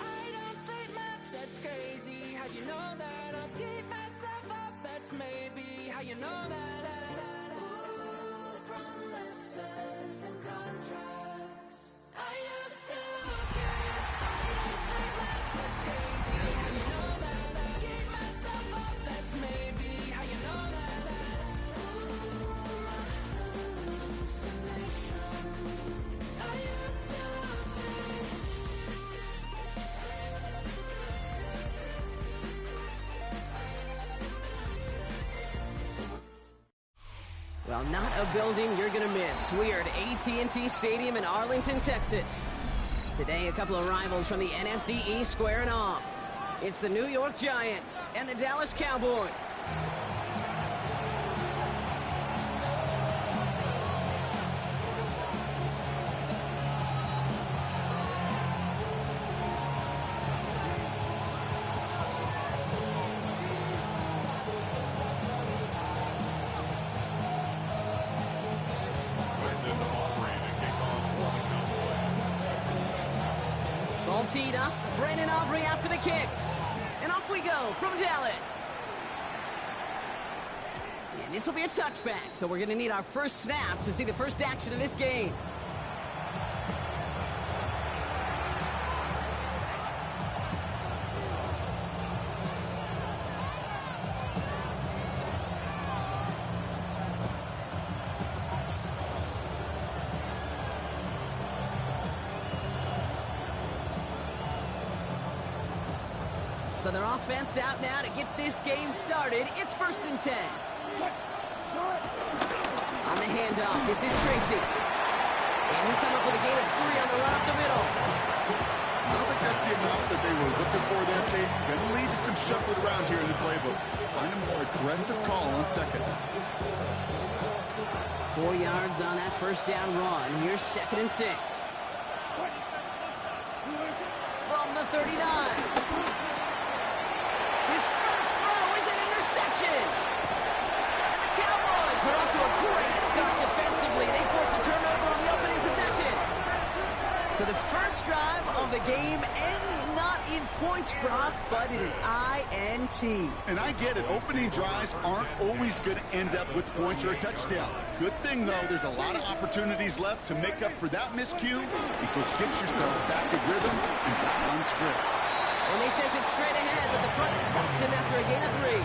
I don't sleep much, that's crazy. How'd you know that? I'll keep myself up, that's maybe how you know that. Ooh, promises and contracts. I used to care. I don't sleep much, that's crazy. How you know that? I'll keep myself up, that's maybe how you know that. Ooh, my hallucination. I used to say. Well, not a building you're going to miss. We are at AT&T Stadium in Arlington, Texas. Today, a couple of rivals from the NFC East squaring off. It's the New York Giants and the Dallas Cowboys. Ball teed up. Brandon Aubrey out for the kick. And off we go from Dallas. And this will be a touchback, so we're going to need our first snap to see the first action of this game. So their offense out now to get this game started. It's 1st and 10. On the handoff, this is Tracy. And he'll come up with a gain of 3 on the run up the middle. I don't think that's the amount that they were looking for there, Kate. Going to lead to some shuffling around here in the playbook. Find a more aggressive call on second. 4 yards on that first down run. Here's 2nd and 6. From the 39. His first throw is an interception. And the Cowboys are off to a great start defensively. They force a turnover on the opening possession. So the first drive of the game ends not in points, Brock, but in an INT. And I get it. Opening drives aren't always going to end up with points or a touchdown. Good thing, though, there's a lot of opportunities left to make up for that miscue. You could get yourself back in rhythm and back on script. And they sent it straight ahead, but the front stops him after a gain of 3.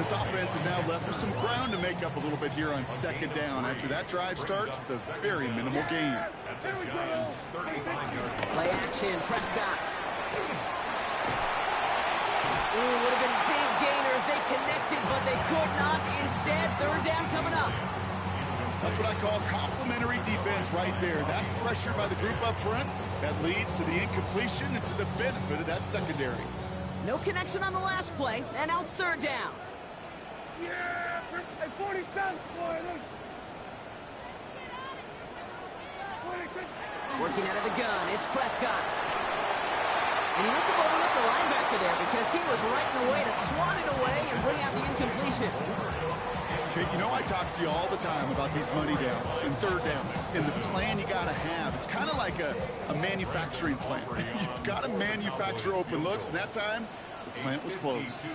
This offense is now left with some ground to make up a little bit here on 2nd down. After that drive starts with a very minimal gain. Play action, Prescott. Ooh, would have been a big gainer if they connected, but they could not. Instead, 3rd down coming up. That's what I call complimentary defense right there. That pressure by the group up front, that leads to the incompletion and to the benefit of that secondary. No connection on the last play, and now it's 3rd down. Yeah, 40 cents for it. Working out of the gun, it's Prescott. And he must have opened up the linebacker there because he was right in the way to swat it away and bring out the incompletion. Okay, you know I talk to you all the time about these money downs and 3rd downs and the plan you got to have. It's kind of like a manufacturing plant. You've got to manufacture open looks, and that time the plant was closed.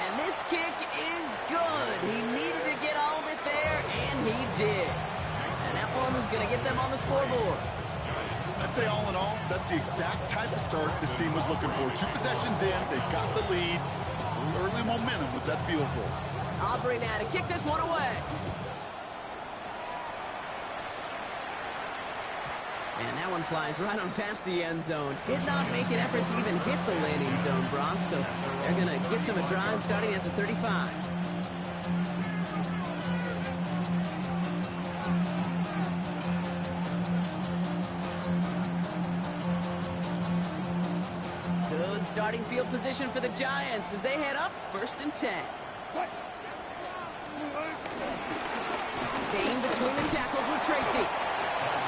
And this kick is good. He needed to get all of it there, and he did. And that one is going to get them on the scoreboard. I'd say all in all, that's the exact type of start this team was looking for. 2 possessions in, they've got the lead. Early momentum with that field goal. Aubrey now to kick this one away. And that one flies right on past the end zone. Did not make an effort to even hit the landing zone, Brock. So they're going to gift him a drive starting at the 35. Good starting field position for the Giants as they head up 1st and 10. Staying between the tackles with Tracy.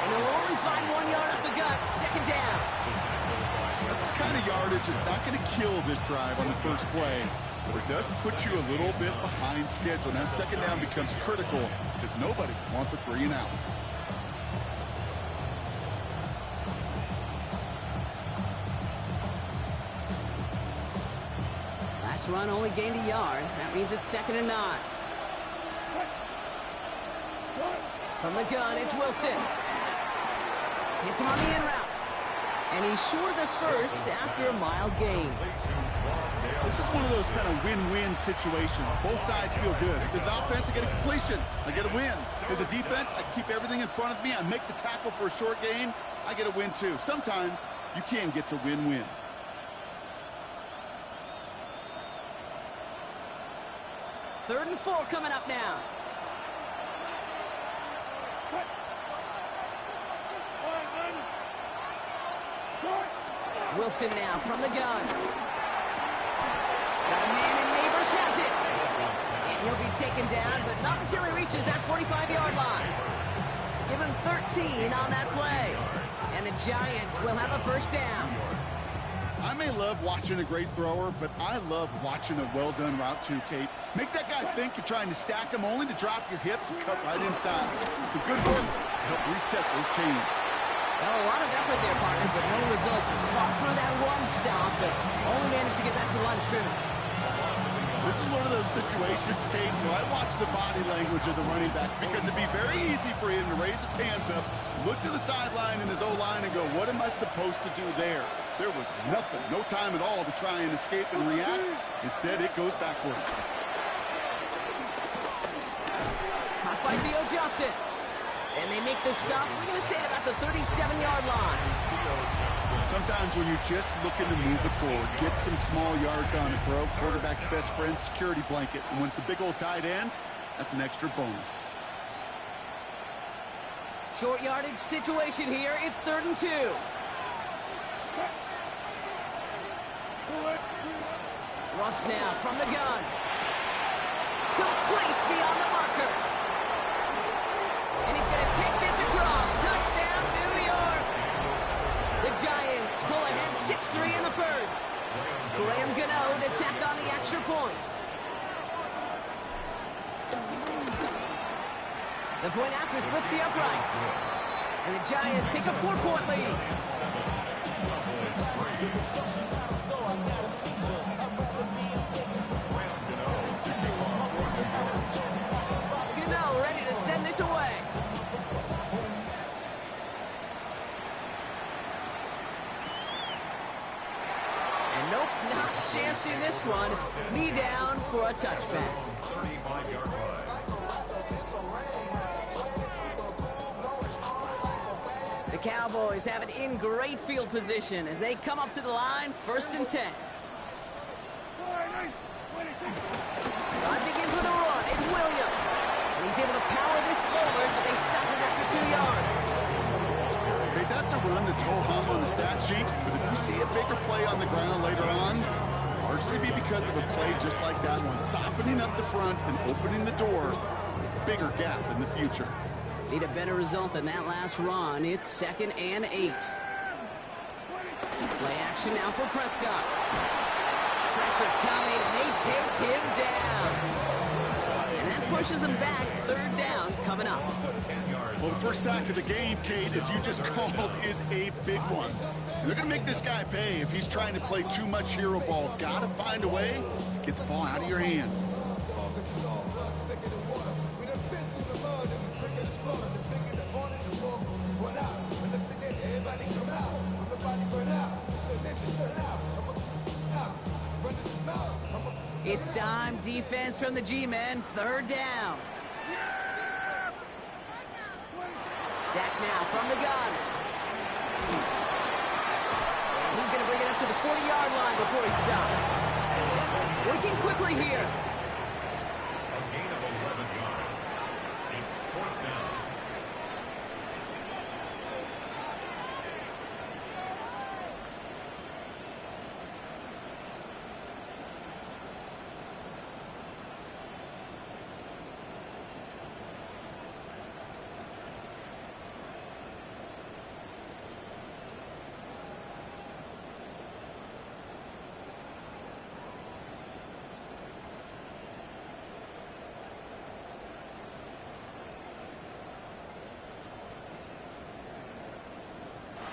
And he'll only find 1 yard up the gut. 2nd down. That's the kind of yardage that's not going to kill this drive on the first play. but it does put you a little bit behind schedule. Now second down becomes critical because nobody wants a 3 and out. Last run only gained a yard. That means it's 2nd and 9. From the gun, it's Wilson. Hits him on the in route. And he's short of the first after a mild gain. This is one of those kind of win-win situations. Both sides feel good. As an offense, I get a completion. I get a win. As a defense, I keep everything in front of me. I make the tackle for a short gain. I get a win, too. Sometimes you can get to win-win. Third and 4 coming up now. Wilson now from the gun. Got a man and Neighbors has it. And he'll be taken down, but not until he reaches that 45-yard line. Give him 13 on that play. And the Giants will have a first down. I may love watching a great thrower, but I love watching a well-done route too, Kate. Make that guy think you're trying to stack him only to drop your hips and cut right inside. Some good work to help reset those chains. Well, a lot of effort there, partners, but no results. Fought through that one stop, but only managed to get back to the line of scrimmage. This is one of those situations, Kate, where I watch the body language of the running back because it'd be very easy for him to raise his hands up, look to the sideline in his O-line and go, what am I supposed to do there? There was nothing, no time at all to try and escape and react. Instead, it goes backwards. Caught by Theo Johnson. And they make the stop, we're going to say, at about the 37-yard line. Sometimes when you're just looking to move it forward, get some small yards on a throw, quarterback's best friend, security blanket. And when it's a big old tight end, that's an extra bonus. Short yardage situation here. It's 3rd and 2. Russ now from the gun. Complete beyond the marker. And he's going to take this across. Touchdown, New York. The Giants pull ahead 6-3 in the first. Graham Gano to tack on the extra point. The point after splits the uprights. And the Giants take a 4-point lead. Gano ready to send this away. And nope, not chancing this one. Knee down for a touchback. The Cowboys have it in great field position as they come up to the line, 1st and 10. Drive begins with a run. It's Williams. And he's able to power this forward, but they stop him after 2 yards. Hey, that's a run that's ho-hum on the stat sheet, but if you see a bigger play on the ground later on, largely be because of a play just like that one, softening up the front and opening the door, bigger gap in the future. Need a better result than that last run. It's 2nd and 8. Play action now for Prescott. Pressure coming, and they take him down. And that pushes him back. 3rd down coming up. Well, the first sack of the game, Kate, as you just called, is a big one. They're going to make this guy pay if he's trying to play too much hero ball. Got to find a way to get the ball out of your hand. It's dime defense from the G-men. 3rd down. Dak now from the gun. He's going to bring it up to the 40-yard line before he stops. Working quickly here. A gain of 11 yards. It's 4th down.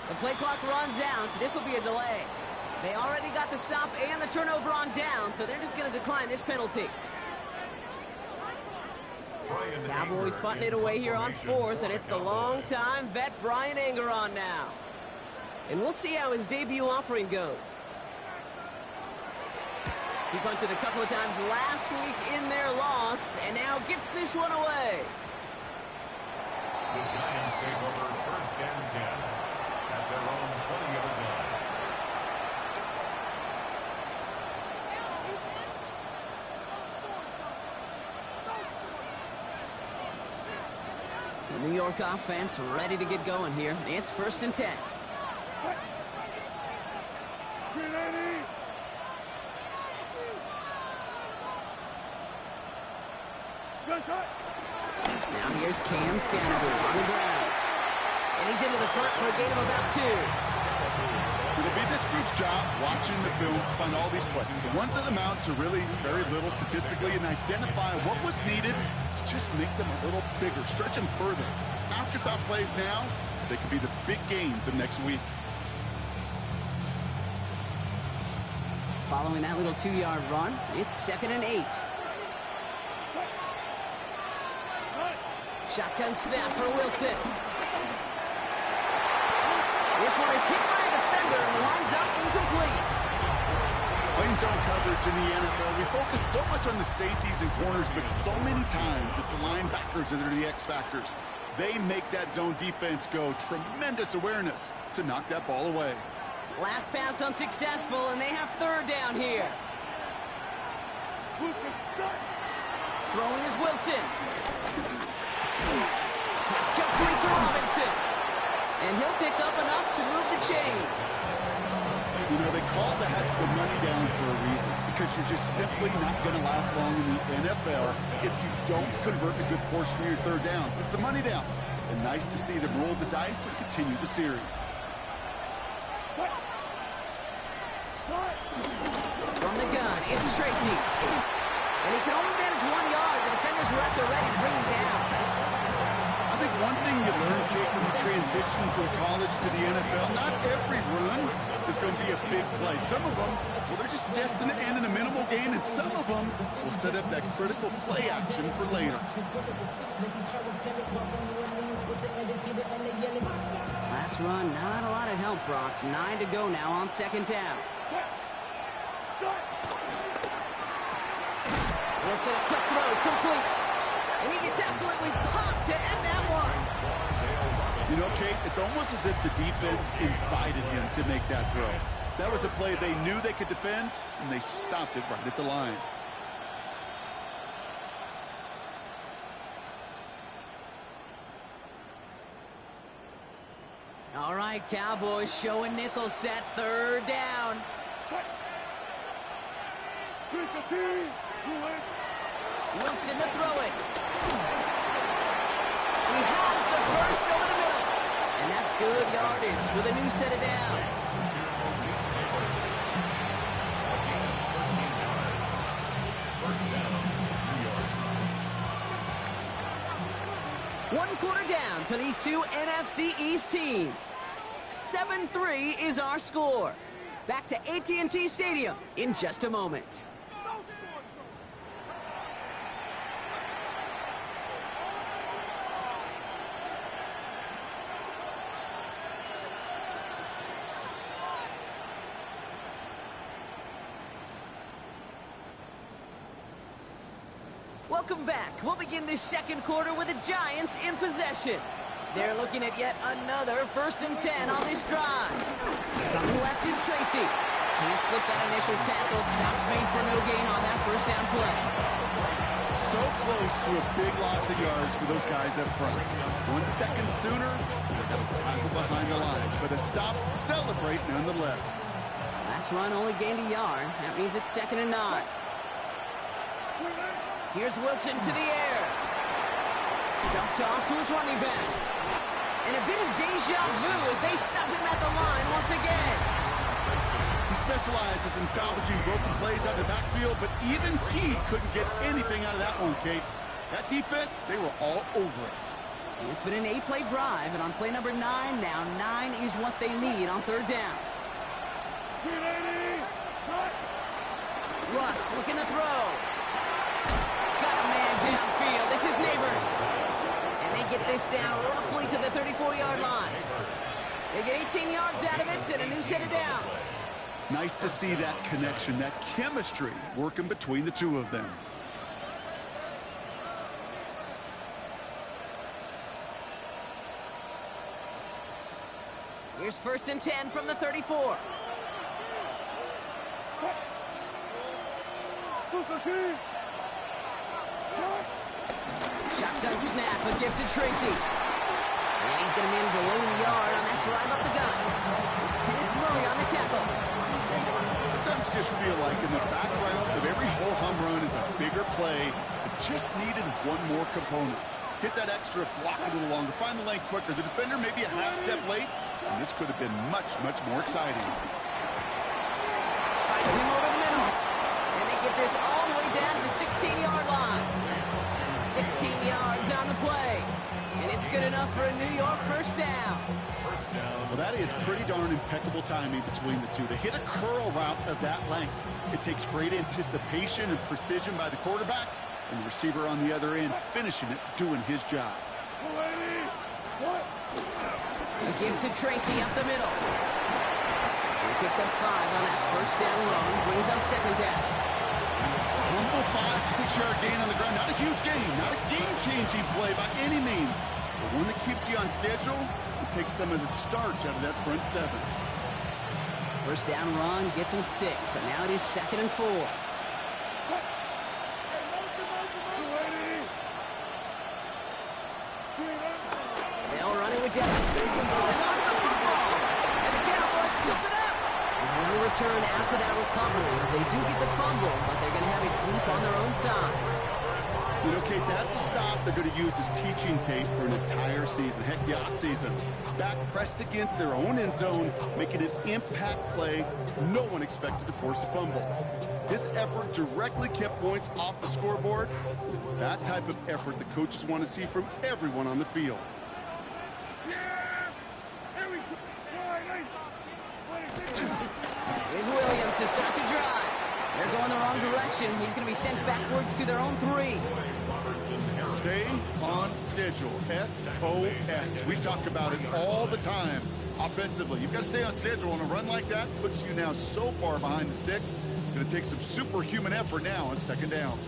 The play clock runs out, so this will be a delay. They already got the stop and the turnover on down, so they're just going to decline this penalty. Cowboys punting it away here on fourth, and it's the long-time vet Brian Anger on now. And we'll see how his debut offering goes. He punted a couple of times last week in their loss, and now gets this one away. The Giants take over 1st and 10 at their own 20-yard line. The New York offense ready to get going here. It's 1st and 10. Now here's Cam Scannable on the ground. And he's into the front for a gain of about 2. It'll be this group's job watching the film to find all these plays. The ones that amount to really very little statistically and identify what was needed to just make them a little bigger, stretch them further. Afterthought plays now, they could be the big gains of next week. Following that little 2-yard run, it's 2nd and 8. Shotgun snap for Wilson. This one is hit by a defender and winds up incomplete. Playing zone coverage in the NFL, we focus so much on the safeties and corners, but so many times it's the linebackers that are the X factors. They make that zone defense go. Tremendous awareness to knock that ball away. Last pass unsuccessful, and they have 3rd down here. Throwing is Wilson. Pass complete to Robinson. And he'll pick up enough to move the chains. You know, they call that the money down for a reason, because you're just simply not going to last long in the NFL if you don't convert a good portion of your 3rd downs. It's the money down. And nice to see them roll the dice and continue the series. From the gun, it's Tracy. And he can only manage 1 yard. The defenders were at the ready to bring him down. I think one thing you learn, Kate, when you transition from college to the NFL, not every run is going to be a big play. Some of them, well, they're just destined to end in a minimal gain, and some of them will set up that critical play action for later. Last run, not a lot of help, Brock. 9 to go now on 2nd down. Wilson, a quick throw, complete. And he gets absolutely popped to end that one. You know, Kate, it's almost as if the defense invited him to make that throw. That was a play they knew they could defend, and they stopped it right at the line. All right, Cowboys showing nickel set, 3rd down. Wilson to throw it. He has the first over the middle. And that's good yardage with a new set of downs. One quarter down for these two NFC East teams. 7-3 is our score. Back to AT&T Stadium in just a moment. Welcome back. We'll begin this 2nd quarter with the Giants in possession. They're looking at yet another 1st and 10 on this drive. On the left is Tracy. Can't slip that initial tackle. Stops made for no gain on that 1st down play. So close to a big loss of yards for those guys up front. 1 second sooner, they'd have a tackle behind the line, but a stop to celebrate nonetheless. Last run only gained a yard. That means it's 2nd and 9. Here's Wilson to the air. Dumped off to his running back. And a bit of deja vu as they stop him at the line once again. He specializes in salvaging broken plays out of the backfield, but even he couldn't get anything out of that one, Kate. That defense, they were all over it. It's been an 8-play drive, and on play number 9 now, 9 is what they need on third down. Russ looking to throw. Got a man downfield. This is Neighbors. And they get this down roughly to the 34-yard line. They get 18 yards out of it and a new set of downs. Nice to see that connection, that chemistry working between the two of them. Here's 1st and 10 from the 34. Shotgun snap, a gift to Tracy. And he's going to manage a low yard on that drive up the gut. It's Kenneth Murray on the tackle. Sometimes you just feel like in the background of every whole home run is a bigger play. It just needed one more component. Hit that extra, block a little longer, find the lane quicker. The defender maybe a half step late, and this could have been much, much more exciting. Finds him over the middle. And they get this all the way down to the 16-yard line. 16 yards on the play. And it's good enough for a New York first down. Well, that is pretty darn impeccable timing between the two. To hit a curl route of that length, it takes great anticipation and precision by the quarterback, and the receiver on the other end finishing it, doing his job. A give to Tracy up the middle. He picks up 5 on that first down run, brings up 2nd down. Humble 5-6-yard gain on the ground. Not a huge gain, not a game-changing play by any means, but one that keeps you on schedule and takes some of the starch out of that front 7. First down run gets him 6, so now it is 2nd and 4. They'll run it with Devin. Lost the football, and the Cowboys scoop it up. No return after that recovery. They do get the fumble, but they're going to have it deep on their own side. You know, Kate, that's a stop they're going to use as teaching tape for an entire season. Heck, the offseason. Back pressed against their own end zone, making an impact play. No one expected to force a fumble. His effort directly kept points off the scoreboard. It's that type of effort the coaches want to see from everyone on the field. Here's Williams to start the drive. They're going the wrong direction. He's going to be sent backwards to their own 3. Stay on schedule. SOS. We talk about it all the time. Offensively, you've got to stay on schedule, and a run like that puts you now so far behind the sticks. Going to take some superhuman effort now on 2nd down.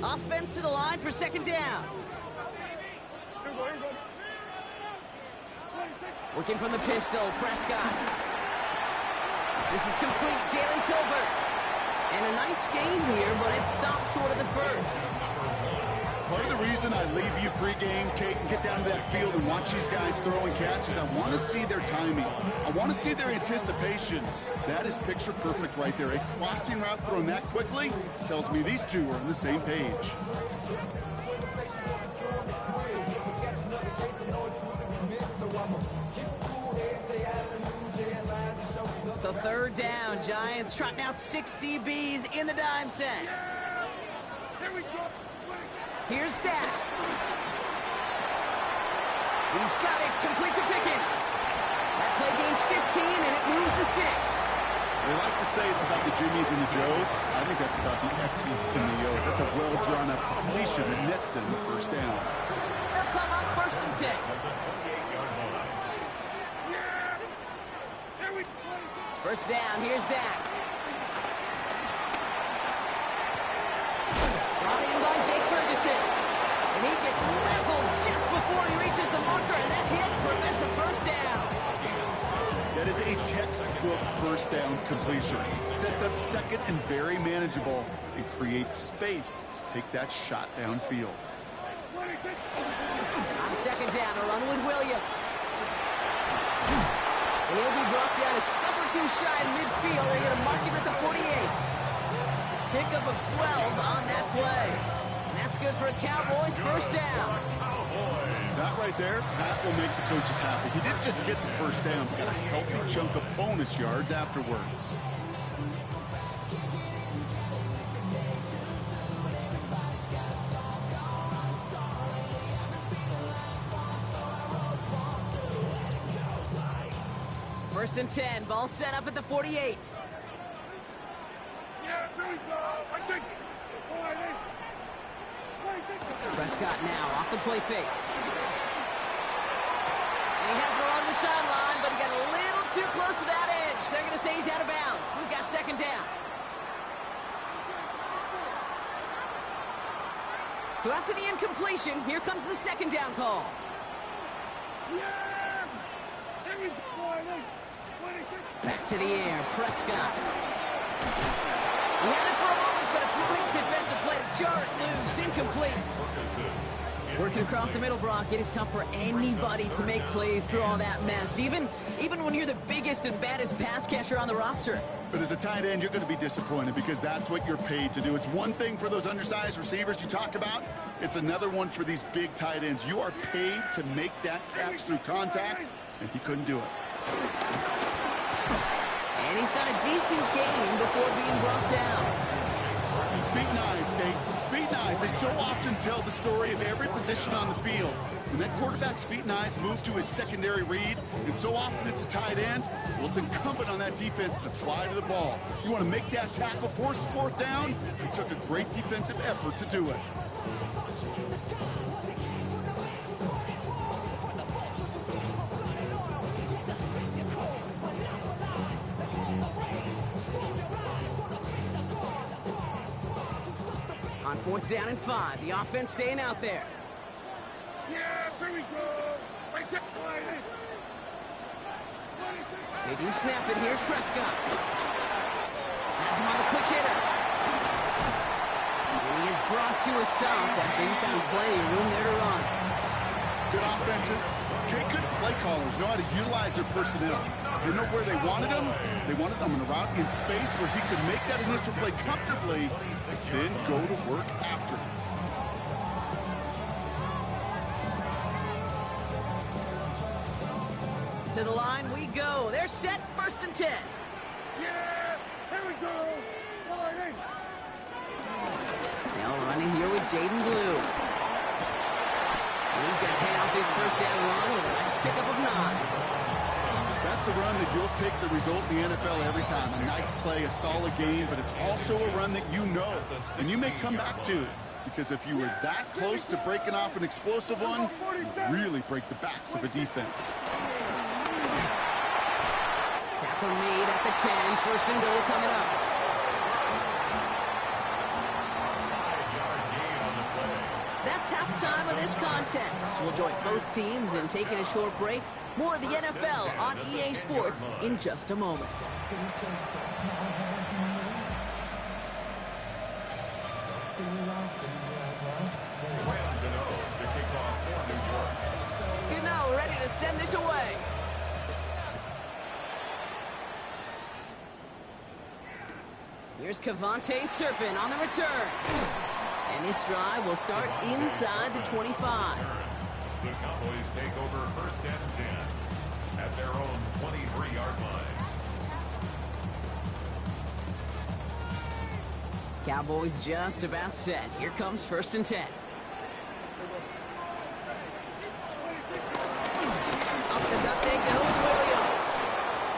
Offense to the line for 2nd down. Working from the pistol, Prescott. This is complete, Jalen Tolbert. And a nice game here, but it stopped short of the first. Part of the reason I leave you pregame, Kate, and get down to that field and watch these guys throw and catch is I want to see their timing. I want to see their anticipation. That is picture perfect right there. A crossing route thrown that quickly tells me these two are on the same page. So 3rd down, Giants trotting out 6 DBs in the dime set. Here's Dak. He's got it, complete to Pickens. That play gains 15, and it moves the sticks. They like to say it's about the Jimmies and the Joes. I think that's about the X's and the O's. That's a well-drawn-up completion that nets them the first down. They'll come up 1st and 10. First down, here's Dak. Brought in by Jake Ferguson. And he gets leveled just before he reaches the marker, and that hit prevents a first down. That is a textbook first down completion. Sets up 2nd and very manageable and creates space to take that shot downfield. On 2nd down, a run with Williams. And he'll be brought down a step or 2 shy in midfield. They're going to mark him at the 48. Pickup of 12 on that play. And that's good for a Cowboys first down. That right there, that will make the coaches happy. He didn't just get the first down, he got a healthy chunk of bonus yards afterwards. First and 10. Ball set up at the 48. Yeah, there we go. I think. All right, hey. Prescott now off the play fake. And he has it along the sideline, but he got a little too close to that edge. They're going to say he's out of bounds. We've got second down. So after the incompletion, here comes the second down call. Yeah! There we go. All right, hey. Back to the air, Prescott. He had it for a moment, but a great defensive play to jar it loose. Incomplete. Working across the middle, Brock, it is tough for anybody to make plays through all that mess, even when you're the biggest and baddest pass catcher on the roster. But as a tight end, you're going to be disappointed because that's what you're paid to do. It's one thing for those undersized receivers you talk about. It's another one for these big tight ends. You are paid to make that catch through contact, and he couldn't do it. And he's got a decent gain before being brought down. Feet and eyes, Kate. Feet and eyes. They so often tell the story of every position on the field. When that quarterback's feet and eyes move to his secondary read, and so often it's a tight end, well, it's incumbent on that defense to fly to the ball. You want to make that tackle, force the fourth down? It took a great defensive effort to do it. On fourth down and 5, the offense staying out there. Yeah, there we go. Right there. All right, hey. They do snap it. Here's Prescott. Has him on the quick hitter. And he is brought to a stop after he found plenty of room there to run. Good offenses. Okay, good play callers know how to utilize their personnel. They know where they wanted him. They wanted him in a route in space where he could make that initial play comfortably, then go to work after. To the line we go. They're set. First and 10. Yeah, here we go. All right, hey. Now running here with Jaden Blue. And he's going to pay off his first down run with a nice pickup of 9. That's a run that you'll take the result in the NFL every time. A nice play, a solid game, but it's also a run that you know, and you may come back to. Because if you were that close to breaking off an explosive one, you really break the backs of a defense. Tackle made at the 10. First and goal coming up. That's halftime of this contest. We'll join both teams in taking a short break. More of the NFL on EA Sports in just a moment. Gano ready to send this away. Here's Kevontae Turpin on the return. And this drive will start inside the 25. The Cowboys take over first and 10 at their own 23-yard line. Cowboys just about set. Here comes first and 10. Up the gut they go with Williams.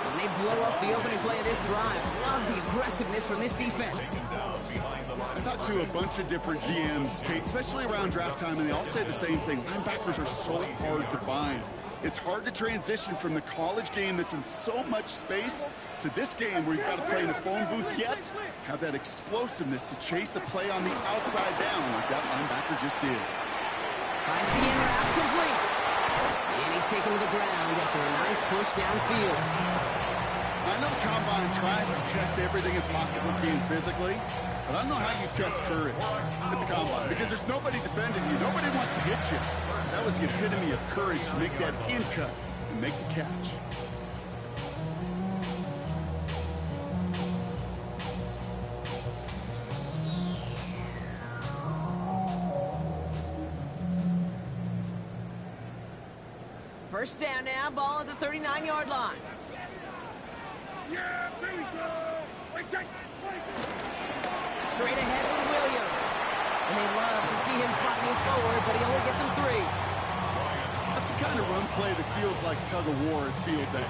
And they blow up the opening play of this drive. Love the aggressiveness from this defense. I talked to a bunch of different GMs, Kate, especially around draft time, and they all say the same thing. Linebackers are so hard to find. It's hard to transition from the college game that's in so much space to this game where you've got to play in a phone booth yet have that explosiveness to chase a play on the outside down like that linebacker just did. Finds the in route complete. And he's taken to the ground after a nice push downfield. I know the Combine tries to test everything it possibly can physically, but I don't know how you test courage at the Combine because there's nobody defending you. Nobody wants to hit you. That was the epitome of courage to make that in cut and make the catch. First down now, ball at the 39-yard line. Yeah, there we go. Right there. Straight ahead with Williams. And they love to see him fighting forward, but he only gets him 3. That's That's the kind of run play that feels like tug-of-war at field day.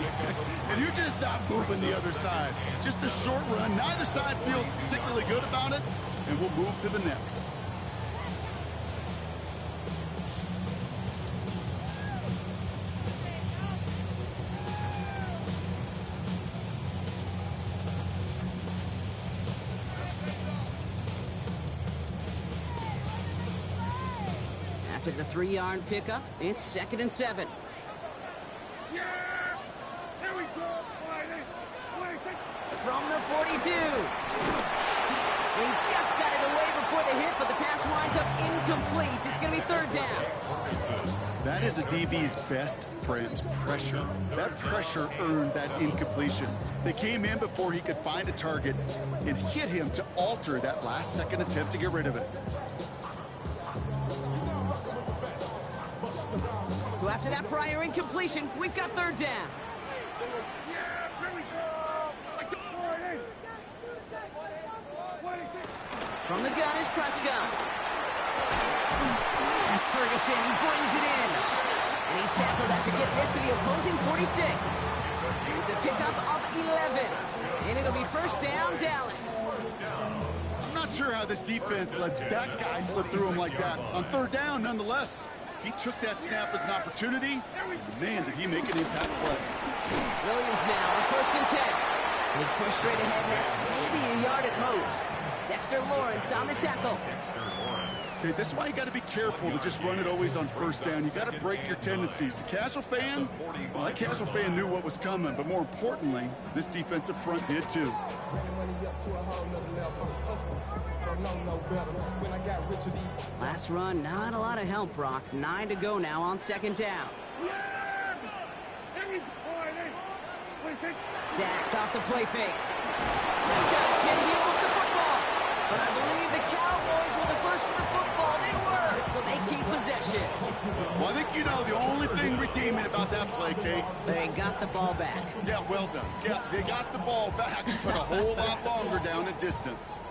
And you're just not moving the other side. Just a short run. Neither side feels particularly good about it, and we'll move to the next. After the 3-yard pickup, it's 2nd and 7. Yeah! Here we go! From the 42. He just got it away before the hit, but the pass winds up incomplete. It's going to be 3rd down. That is a DB's best friend, pressure. That pressure earned that incompletion. They came in before he could find a target and hit him to alter that last-second attempt to get rid of it. So after that prior incompletion, we've got 3rd down. From the gun is Prescott. That's Ferguson. He brings it in. And he's tackled after getting this to the opposing 46. It's a pickup of 11. And it'll be 1st down, Dallas. I'm not sure how this defense let that guy slip through him like that. On 3rd down, nonetheless. He took that snap as an opportunity. Man, did he make an impact play. Williams now on 1st and 10. He's pushed straight ahead, and that's maybe a yard at most. Dexter Lawrence on the tackle. Okay, that's why you got to be careful to just run it always on 1st down. You got to break your tendencies. The casual fan, well, that casual fan knew what was coming, but more importantly, this defensive front did too. Last run, not a lot of help, Brock. 9 to go now on 2nd down. Dak off the play fake. Prescott extends, he lost the football. But I believe the Cowboys were the first to the football. They were, so they keep possession. Well, I think you know the only thing redeeming about that play, Kate. They got the ball back. Yeah, well done. Yeah, they got the ball back, but a whole lot longer down the distance.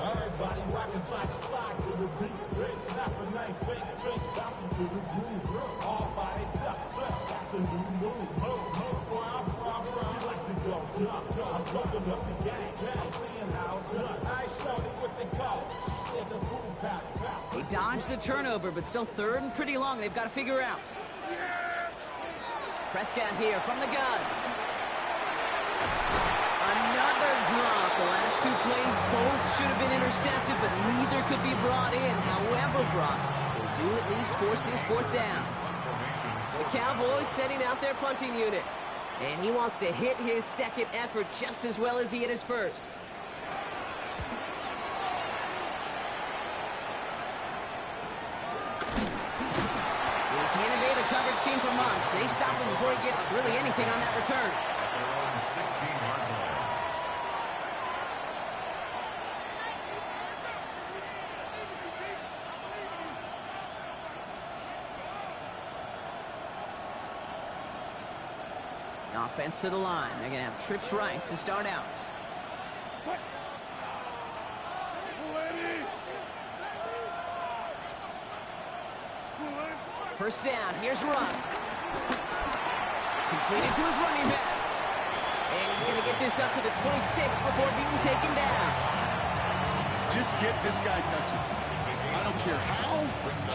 Everybody rocking side to side to the beat. Snap a name, fake tricks, bouncing to the groove. All by themselves, that's the new move. Where I'm from, you like to go dumb. I'm smoking up the game, I'm seeing how it's done. I ain't showed it what they call it. She said the boom pack. They dodged the turnover, but still 3rd and pretty long. They've got to figure out. Prescott here from the gun. Another drop. The last 2 plays both should have been intercepted, but neither could be brought in. However, Brock, they do at least force this 4th down. The Cowboys setting out their punting unit. And he wants to hit his 2nd effort just as well as he hit his 1st. They can't evade the coverage team for much. They stop him before he gets really anything on that return. Their own 16-yard line. Offense to the line. They're going to have trips right to start out. First down. Here's Russ. Completed to his running back. And he's going to get this up to the 26 before being taken down. Just get this guy touches. I don't care how,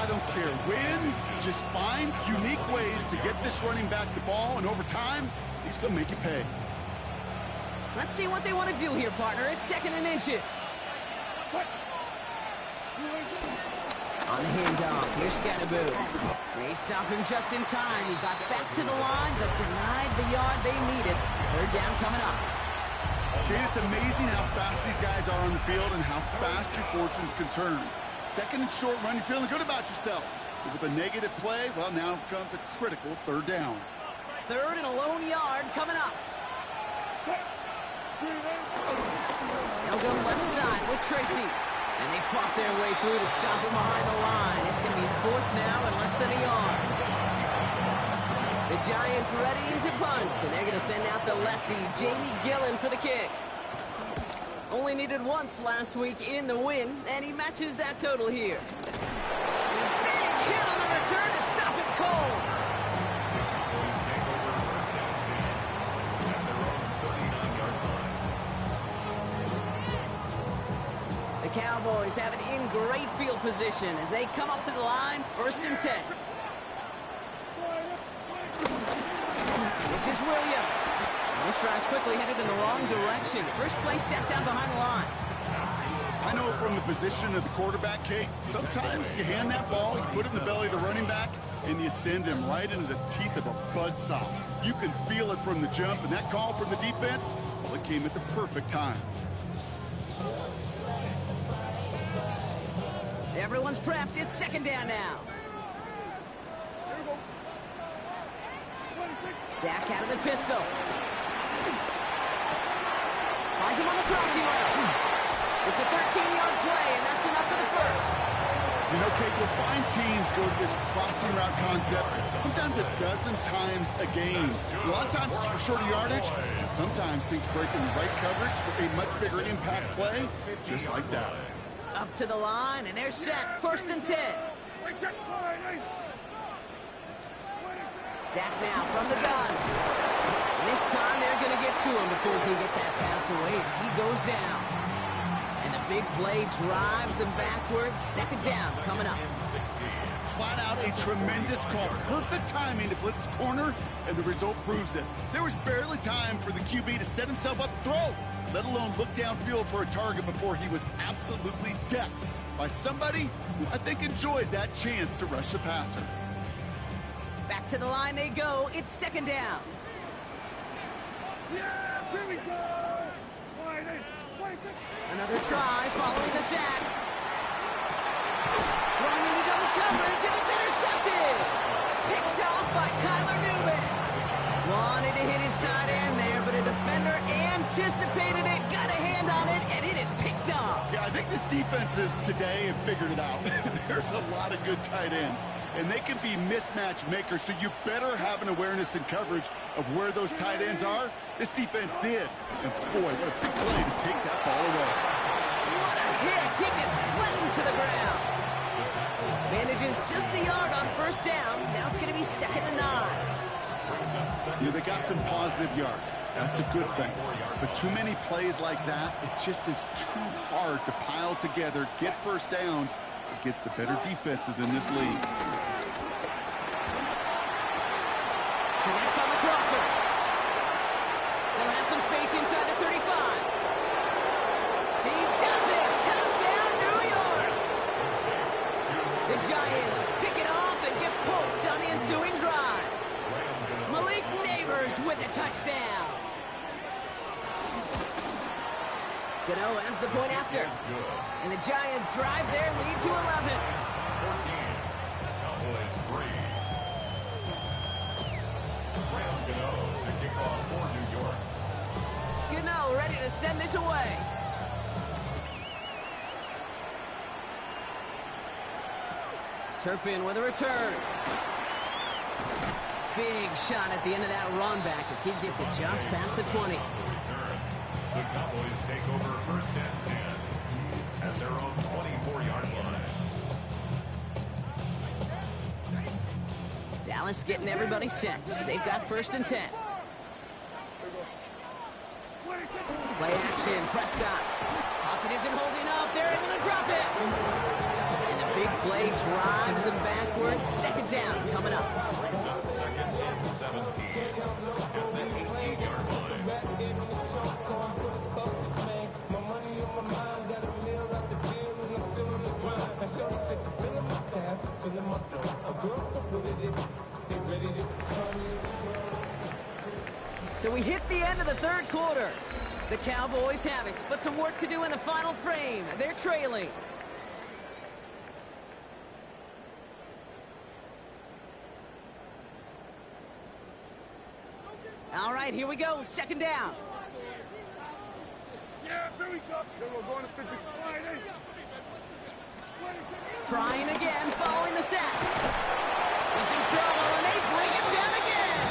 I don't care when. Just find unique ways to get this running back the ball, and over time, he's going to make you pay. Let's see what they want to do here, partner. It's 2nd and inches. On the handoff, here's Scatterboo. They stopped him just in time. He got back to the line, but denied the yard they needed. 3rd down coming up. Okay, it's amazing how fast these guys are on the field and how fast your fortunes can turn. 2nd and short run, you're feeling good about yourself. But with a negative play, well, now comes a critical 3rd down. 3rd and a lone yard coming up. They'll go left side with Tracy. And they fought their way through to stop him behind the line. It's going to be 4th now and less than a yard. The Giants ready to punt, and they're going to send out the lefty, Jamie Gillen, for the kick. Only needed once last week in the win, and he matches that total here. He hit on the return to stop it cold. Cowboys take over first down 10 at their own 39-yard line. The Cowboys have it in great field position as they come up to the line, 1st and 10. This is Williams. This drive's quickly headed in the wrong direction. First play set down behind the line. I know from the position of the quarterback, Kate, sometimes you hand that ball, you put it in the belly of the running back, and you send him right into the teeth of a buzzsaw. You can feel it from the jump, and that call from the defense, well, it came at the perfect time. Everyone's prepped. It's 2nd down now. Dak out of the pistol. Finds him on the crossing route. It's a 13-yard play, and that's enough for the first. You know, Kate, you'll find teams go to this crossing route concept sometimes a dozen times a game. A lot of times it's for shorter yardage, and sometimes teams break in the right coverage for a much bigger impact play, just like that. Up to the line, and they're set. 1st and 10. Dak now from the gun. This time they're going to get to him before he can get that pass away as he goes down. And the big play drives them backwards. 2nd down coming up. Flat out a tremendous call. Perfect timing to blitz corner, and the result proves it. There was barely time for the QB to set himself up to throw, let alone look downfield for a target before he was absolutely decked by somebody who I think enjoyed that chance to rush the passer. Back to the line they go. It's 2nd down. Yeah, here we go. Another try following the sack. Throwing into double coverage, and it's intercepted. Picked off by Tyler Newman. Wanted to hit his tight end there, but a defender anticipated it, got a hand on it, and it is picked off. Yeah, I think this defenses today have figured it out. There's a lot of good tight ends, and they can be mismatch makers, so you better have an awareness and coverage of where those tight ends are. This defense did. And boy, what a big play to take that ball away. What a hit. He gets flattened to the ground. Manages just a yard on 1st down. Now it's going to be 2nd and 9. You know, they got some positive yards. That's a good thing. But too many plays like that, it just is too hard to pile together, get 1st downs against the better defenses in this league. Connects on the crosser. Still has some space inside the 35. He does it. Touchdown, New York. The Giants pick it off and get points on the ensuing drive. Malik Neighbors with a touchdown. Gano ends the point after. And the Giants drive their lead to 11. 14. Cowboys 3. Graham Gano to kick off for New York. Gano ready to send this away. Turpin with a return. Big shot at the end of that run back as he gets it just past the 20. The Cowboys take over 1st and 10 at their own 24-yard line. Dallas getting everybody set. They've got 1st and 10. Play action, Prescott. Pocket isn't holding up. They're able to drop it. And the big play drives them backwards. 2nd down coming up. Brings up 2nd and 17 at the 18-yard line. So we hit the end of the 3rd quarter. The Cowboys have it, but some work to do in the final frame. They're trailing. All right, here we go. 2nd down. Yeah, here we go. We're going to 50. Trying again, following the sack. He's in trouble, and they bring him down again.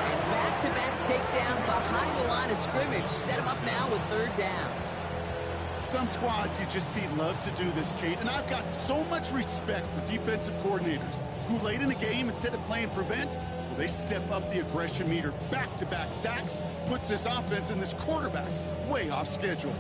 And back-to-back takedowns behind the line of scrimmage set him up now with 3rd down. Some squads you just see love to do this, Kate, and I've got so much respect for defensive coordinators who late in the game, instead of playing prevent, well, they step up the aggression meter. Back-to-back sacks puts this offense and this quarterback way off schedule.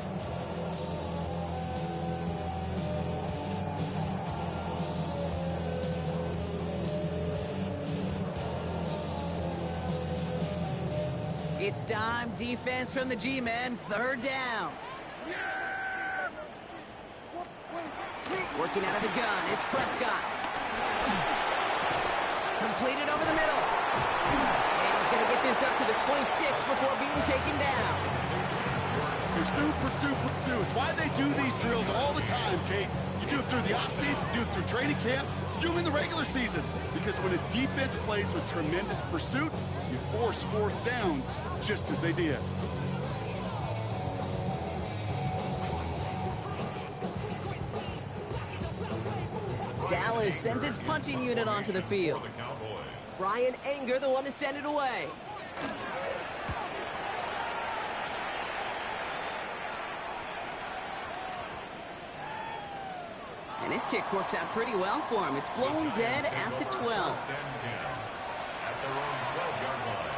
It's dime defense from the G-men, third down. Working out of the gun, it's Prescott. Completed over the middle. And he's going to get this up to the 26 before being taken down. Pursue, pursue, pursue. It's why they do these drills all the time, Kate. You do it through the offseason, do it through training camp, you do them in the regular season. Because when a defense plays with tremendous pursuit, you force fourth downs just as they did. Dallas sends its punting unit onto the field. Brian Anger, the one to send it away. And his kick works out pretty well for him. It's blown dead at the 12. At their own 12-yard line.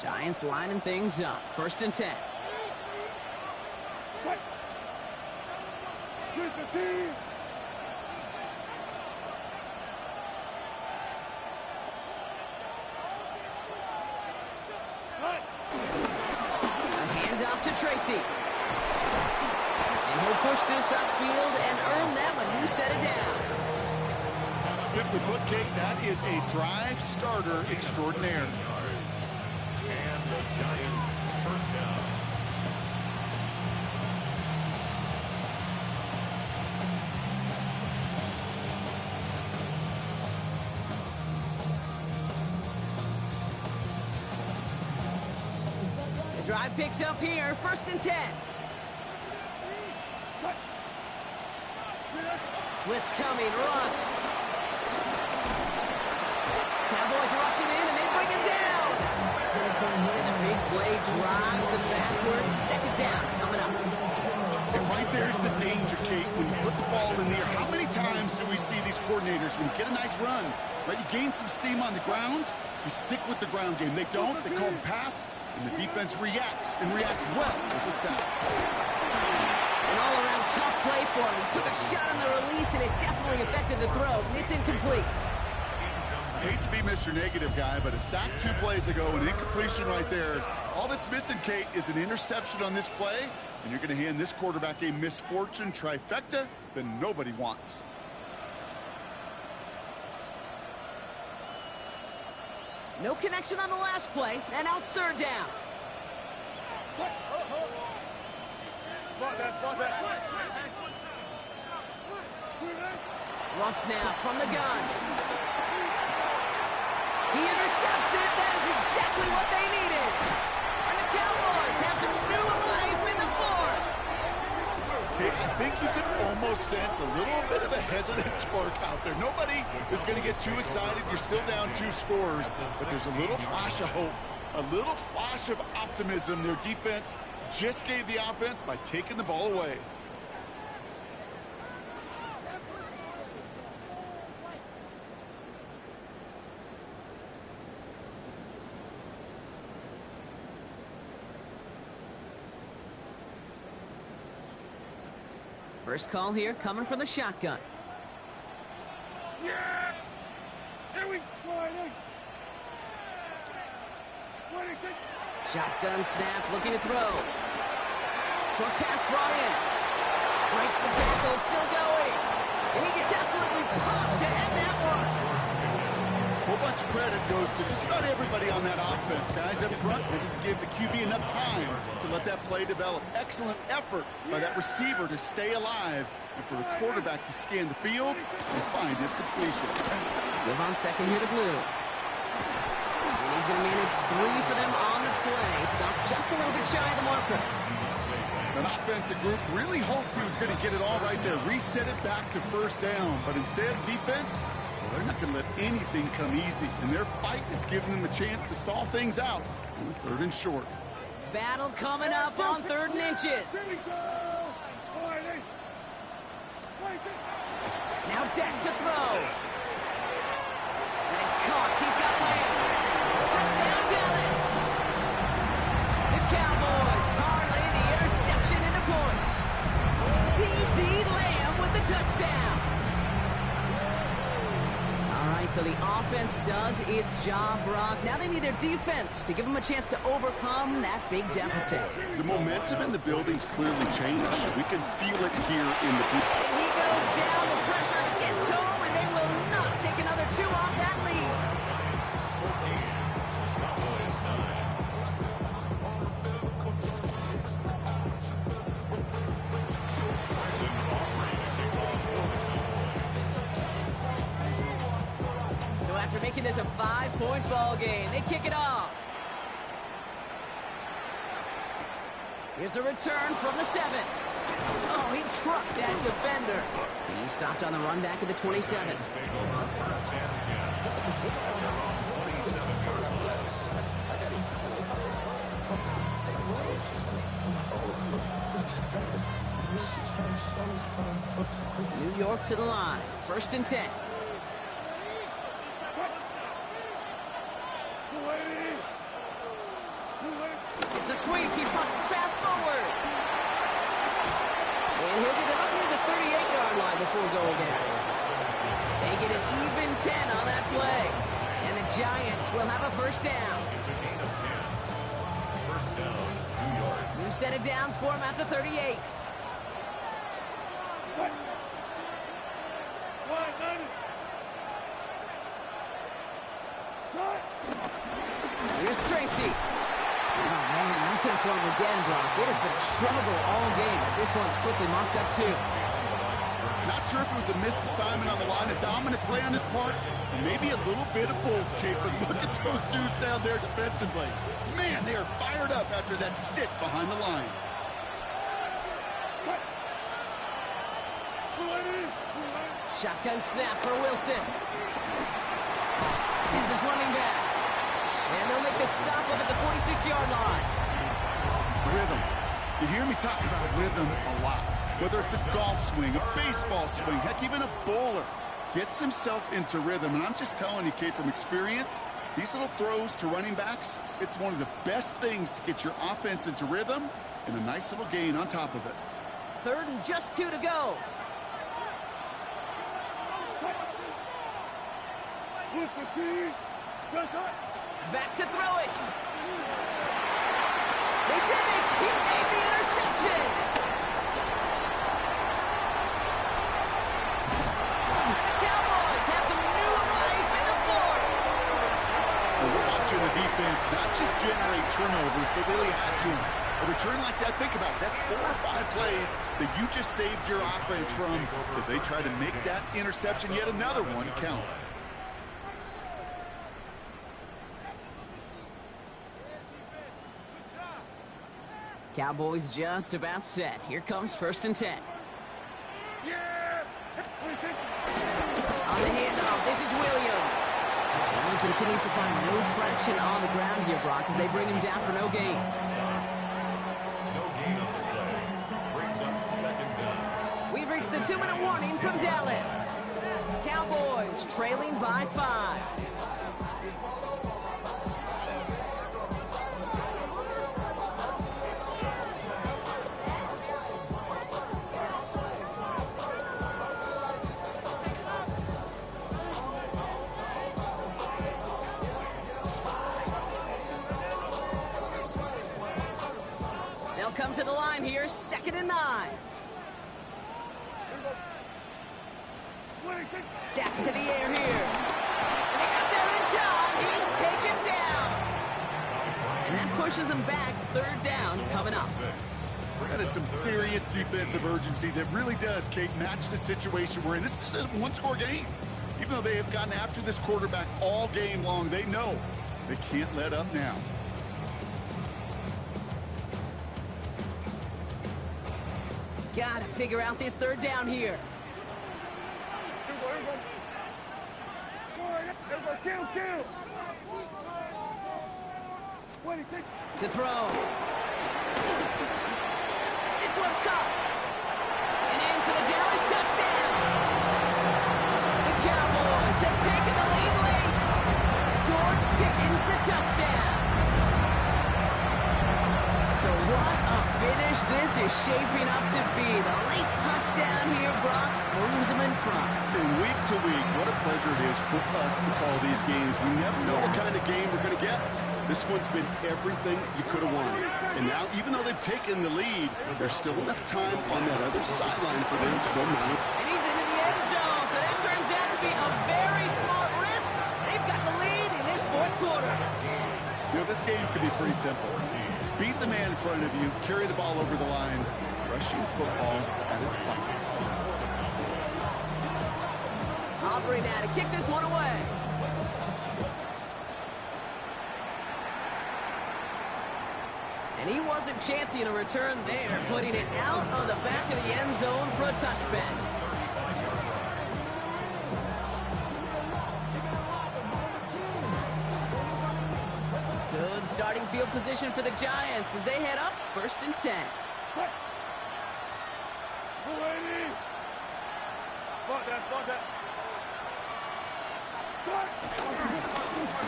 Giants lining things up. 1st and 10. Tracy. And he'll push this upfield and earn that when you set it down. Simply put, Kate, that is a drive starter extraordinaire. And the Giants first down. Drive picks up here, 1st and 10. Blitz coming, Russ. Cowboys rushing in, and they bring him down. And the big play drives the backward. 2nd down coming up. And right there's the danger, Kate, when you put the ball in the air. How many times do we see these coordinators, when you get a nice run, right, you gain some steam on the ground, you stick with the ground game. They don't, they call the pass, and the defense reacts, and reacts well with the sack. An all-around tough play for him. He took a shot on the release, and it definitely affected the throw. It's incomplete. I hate to be Mr. Negative guy, but a sack 2 plays ago, an incompletion right there. All that's missing, Kate, is an interception on this play, and you're going to hand this quarterback a misfortune trifecta that nobody wants. No connection on the last play, and now it's 3rd down. Russ now from the gun. He intercepts it. That is exactly what they needed. And the Cowboys have some new life in the 4th. I think you can almost sense a little bit of a hesitant spark out there. Nobody is going to get too excited. You're still down 2 scores, but there's a little flash of hope, a little flash of optimism. Their defense just gave the offense by taking the ball away. First call here coming from the shotgun. Yeah! Here we go! Shotgun snap, looking to throw. Short pass brought in. Breaks the tackle, still going. And he gets absolutely pumped to end that one. A whole bunch of credit goes to just about everybody on that offense, guys. Up front, they didn't give the QB enough time to let that play develop. Excellent effort by that receiver to stay alive and for the quarterback to scan the field and find his completion. Live on second here to Blue. And he's going to manage 3 for them on the play. Stopped just a little bit shy of the marker. An offensive group really hoped he was going to get it all right there, reset it back to 1st down. But instead, defense, Well, they're not going to let anything come easy, and their fight is giving them a chance to stall things out on 3rd and short. Battle coming up on 3rd and inches. Now Dak to throw. That is caught. He's got Lamb. Touchdown, Dallas. The Cowboys parlay the interception into points. C.D. Lamb with the touchdown. All right, so the offense does its job, Brock. Now they need their defense to give them a chance to overcome that big deficit. The momentum in the building's clearly changed. We can feel it here in the booth. And he goes down. The pressure gets home, and they will not take another 2 off that lead. Giants 14, Cowboys 9. So after making this a 5-point ball game, they kick it off. Here's a return from the 7. Oh, he trucked that defender. He stopped on the run back at the 27. Take over 1st and 10. Their own 27-yard line. New York to the line. 1st and 10. It's a sweep. He pops the pass forward. And he'll get it up near the 38-yard line before going down. They get an even 10 on that play. And the Giants will have a 1st down. It's a gain of 10. 1st down, New York. New set of downs for him at the 38. Here's Tracy. Oh, man, nothing from him again, Brock. It has been a struggle all game as this one's quickly mocked up, too. Not sure if it was a missed assignment on the line, a dominant play on his part, or maybe a little bit of both, Kate, but look at those dudes down there defensively. Man, they are fired up after that stick behind the line. Shotgun snap for Wilson. It's his running back. And they'll make the stop up at the 46-yard line. Rhythm. You hear me talk about rhythm a lot. Whether it's a golf swing, a baseball swing, heck, even a bowler gets himself into rhythm. And I'm just telling you, Kate, from experience, these little throws to running backs, it's one of the best things to get your offense into rhythm and a nice little gain on top of it. 3rd and just 2 to go. Back to throw it. They did it. He made the interception. The Cowboys have some new life in the 4th. Well, we're watching the defense not just generate turnovers, but really add to them. A return like that, think about it. That's 4 or 5 plays that you just saved your offense from as they try to make that interception, yet another one, count. Cowboys just about set. Here comes 1st and 10. On the handoff, this is Williams. Well, he continues to find no traction on the ground here, Brock, as they bring him down for no gain. No gain on the play. Brings up 2nd down. We've reached the 2-minute warning from Dallas. Cowboys trailing by 5. They'll come to the line here, 2nd and 9. Dak to the air here. And they got there in time. He's taken down. And that pushes him back. 3rd down coming up. That is some serious defensive urgency that really does, Kate, match the situation we're in. This is a one-score game. Even though they have gotten after this quarterback all game long, they know they can't let up now. Gotta figure out this 3rd down here. Everybody kill. To throw. This one's caught. And in for the Dallas touchdown. The Cowboys have taken the lead late. George Pickens the touchdown. So what a finish this is shaping up to be. The late touchdown here, Brock, moves them in front. And week to week, what a pleasure it is for us to call these games. We never know what kind of game we're going to get. This one's been everything you could have wanted. And now, even though they've taken the lead, there's still enough time on that other sideline for them to go mount. And he's into the end zone, so that turns out to be a very smart risk. They've got the lead in this fourth quarter. You know, this game could be pretty simple. Beat the man in front of you, carry the ball over the line, rushing football at its finest. Aubrey now to kick this one away. And he wasn't chancing a return there, putting it out of the back of the end zone for a touchback. Good starting field position for the Giants as they head up 1st and 10.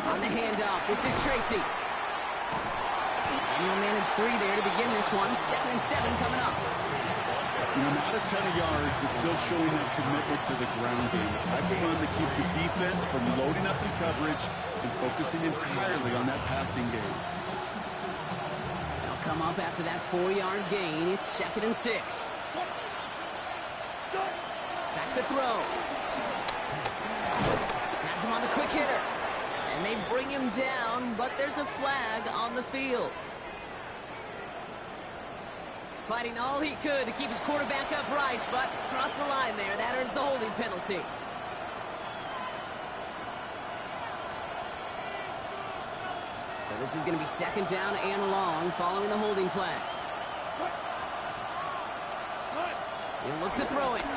On the handoff, this is Tracy. And he'll manage 3 there to begin this one. 2nd and 7 coming up. You know, not a ton of yards, but still showing that commitment to the ground game. The type of run that keeps the defense from loading up in coverage and focusing entirely on that passing game. They'll come up after that 4-yard gain. It's 2nd and 6. Back to throw. Has him on the quick hitter. And they bring him down, but there's a flag on the field. Fighting all he could to keep his quarterback upright, but across the line there, that earns the holding penalty. So this is going to be 2nd down and long following the holding flag. He'll look to throw it.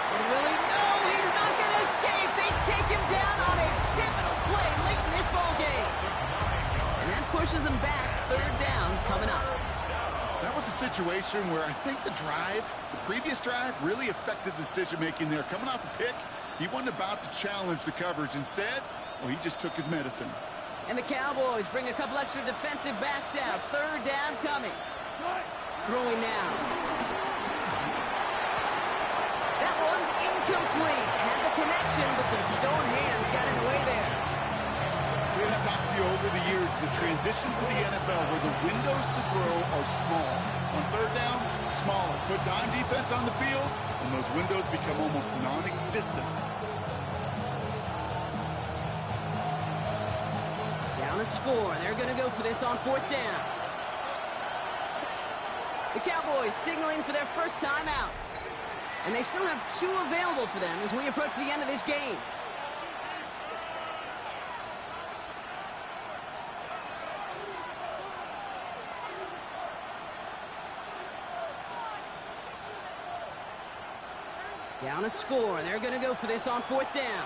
And really, no, he's not going to escape. They take him down on a pivotal play late in this ballgame. And that pushes him back. 3rd down coming up. That was a situation where I think the previous drive, really affected the decision-making there. Coming off a pick, he wasn't about to challenge the coverage. Instead, well, he just took his medicine. And the Cowboys bring a couple extra defensive backs out. 3rd down coming. Throwing now. That one's incomplete. Had the connection, but some stone hands got in the way there. I've talked to you over the years, the transition to the NFL where the windows to throw are small. On 3rd down, smaller. Put dime defense on the field, and those windows become almost non-existent. Down a score. They're going to go for this on 4th down. The Cowboys signaling for their first time out. And they still have 2 available for them as we approach the end of this game. Down a score. They're going to go for this on 4th down.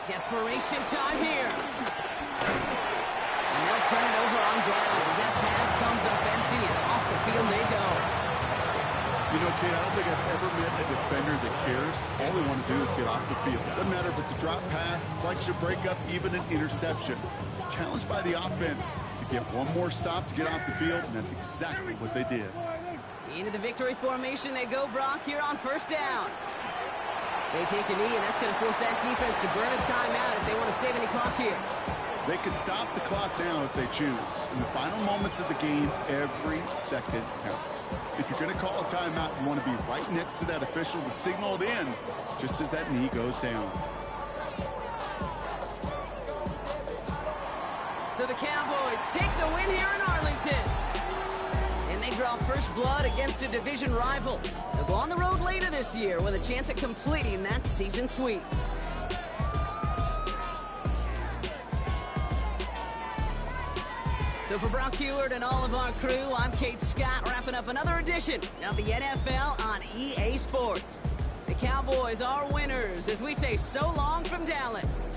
Desperation time here. And they'll turn it over on downs as that pass comes up empty and off the field they go. You know, Kate, I don't think I've ever met a defender that cares. All they want to do is get off the field. Doesn't matter if it's a drop pass, deflection, breakup, even an interception. Challenged by the offense to get one more stop to get off the field, and that's exactly what they did. Into the victory formation they go, Brock, here on 1st down. They take a knee, and that's going to force that defense to burn a timeout if they want to save any clock here. They could stop the clock now if they choose. In the final moments of the game, every second counts. If you're going to call a timeout, you want to be right next to that official to signal it in just as that knee goes down. So the Cowboys take the win here in Arlington. And they draw first blood against a division rival. They'll go on the road later this year with a chance at completing that season sweep. So for Brock Heward and all of our crew, I'm Kate Scott, wrapping up another edition of the NFL on EA Sports. The Cowboys are winners as we say so long from Dallas.